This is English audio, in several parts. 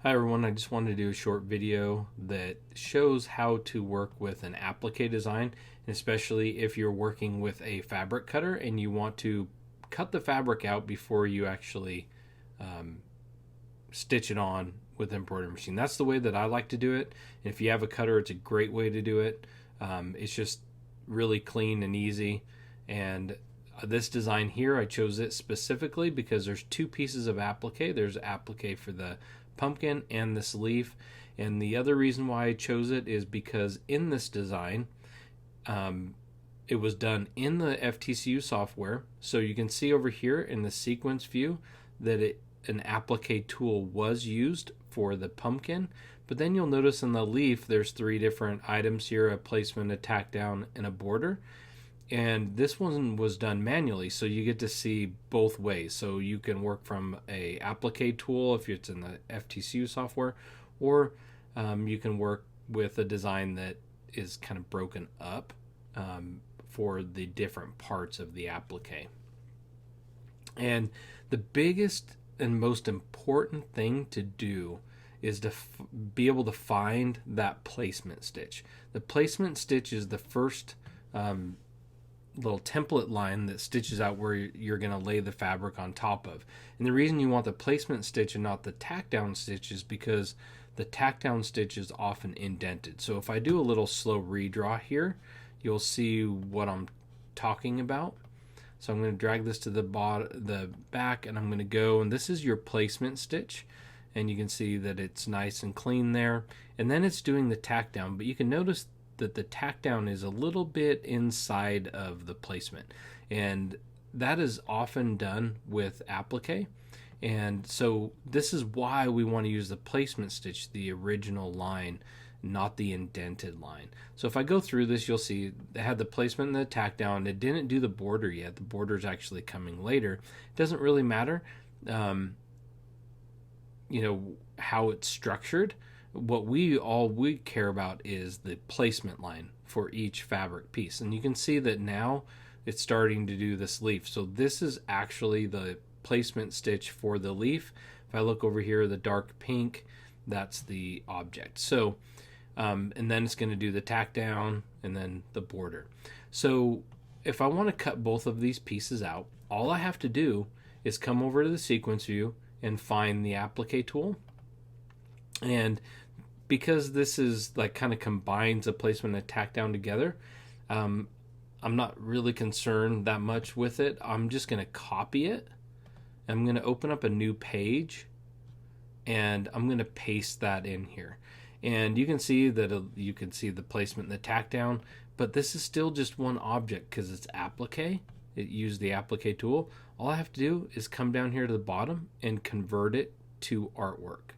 Hi everyone, I just wanted to do a short video that shows how to work with an applique design, especially if you're working with a fabric cutter and you want to cut the fabric out before you actually um, stitch it on with an embroidery machine. That's the way that I like to do it. And if you have a cutter, it's a great way to do it. It's just really clean and easy. And this design here, I chose it specifically because there's two pieces of applique. There's applique for the pumpkin and this leaf, and the other reason why I chose it is because in this design it was done in the FTCU software, so you can see over here in the sequence view that an applique tool was used for the pumpkin, but then you'll notice in the leaf there's three different items here: a placement, a tack down, and a border. And this one was done manually, so you get to see both ways. So you can work from a applique tool if it's in the FTCU software, or you can work with a design that is kind of broken up for the different parts of the applique. And the biggest and most important thing to do is to be able to find that placement stitch. The placement stitch is the first little template line that stitches out where you're going to lay the fabric on top of. And the reason you want the placement stitch and not the tack down stitch is because the tack down stitch is often indented. So if I do a little slow redraw here, you'll see what I'm talking about. So I'm going to drag this to the back, and I'm going to go, and this is your placement stitch, and you can see that it's nice and clean there. And then it's doing the tack down, but you can notice that the tack down is a little bit inside of the placement, and that is often done with applique. And so this is why we want to use the placement stitch, the original line, not the indented line. So if I go through this, you'll see it had the placement and the tack down. It didn't do the border yet. The border is actually coming later. It doesn't really matter how it's structured. What we care about is the placement line for each fabric piece. And you can see that now it's starting to do this leaf. So this is actually the placement stitch for the leaf. If I look over here, the dark pink, that's the object. So and then it's going to do the tack down and then the border. So if I want to cut both of these pieces out, all I have to do is come over to the sequence view and find the applique tool. And because this is like kind of combines a placement and a tack down together, I'm not really concerned that much with it. I'm just going to copy it. I'm going to open up a new page, and I'm going to paste that in here. And you can see that you can see the placement and the tack down, but this is still just one object because it's applique. It used the applique tool. All I have to do is come down here to the bottom and convert it to artwork.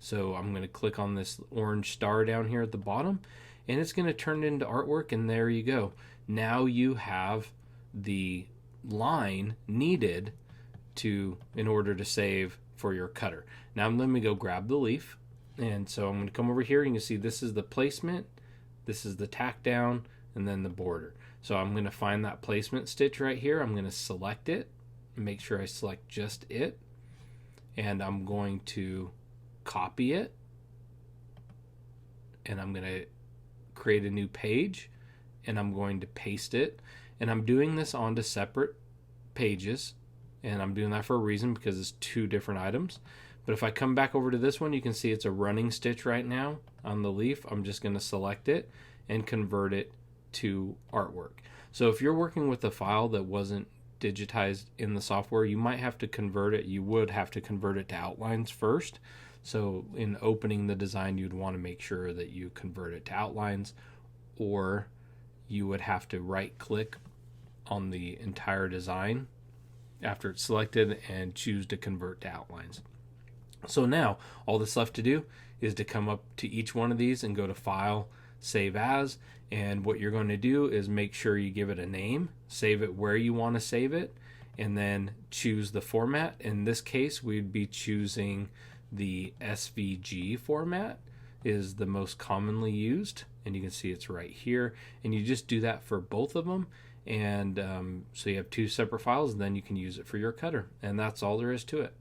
So I'm going to click on this orange star down here at the bottom, and it's going to turn it into artwork, and there you go. Now you have the line needed in order to save for your cutter. Now let me go grab the leaf, and so I'm going to come over here. You can see this is the placement, this is the tack down, and then the border. So I'm going to find that placement stitch right here. I'm going to select it, make sure I select just it, and I'm going to copy it, and I'm going to create a new page, and I'm going to paste it. And I'm doing this onto separate pages, and I'm doing that for a reason because it's two different items. But if I come back over to this one, you can see it's a running stitch right now on the leaf. I'm just going to select it and convert it to artwork. So if you're working with a file that wasn't digitized in the software, you might have to convert it. You would have to convert it to outlines first. So in opening the design, you'd want to make sure that you convert it to outlines, or you would have to right click on the entire design after it's selected and choose to convert to outlines. So now all that's left to do is to come up to each one of these and go to File, Save As, and what you're going to do is make sure you give it a name, save it where you want to save it, and then choose the format. In this case, we'd be choosing the SVG format is the most commonly used, and you can see it's right here, and you just do that for both of them. And so you have two separate files, and then you can use it for your cutter, and that's all there is to it.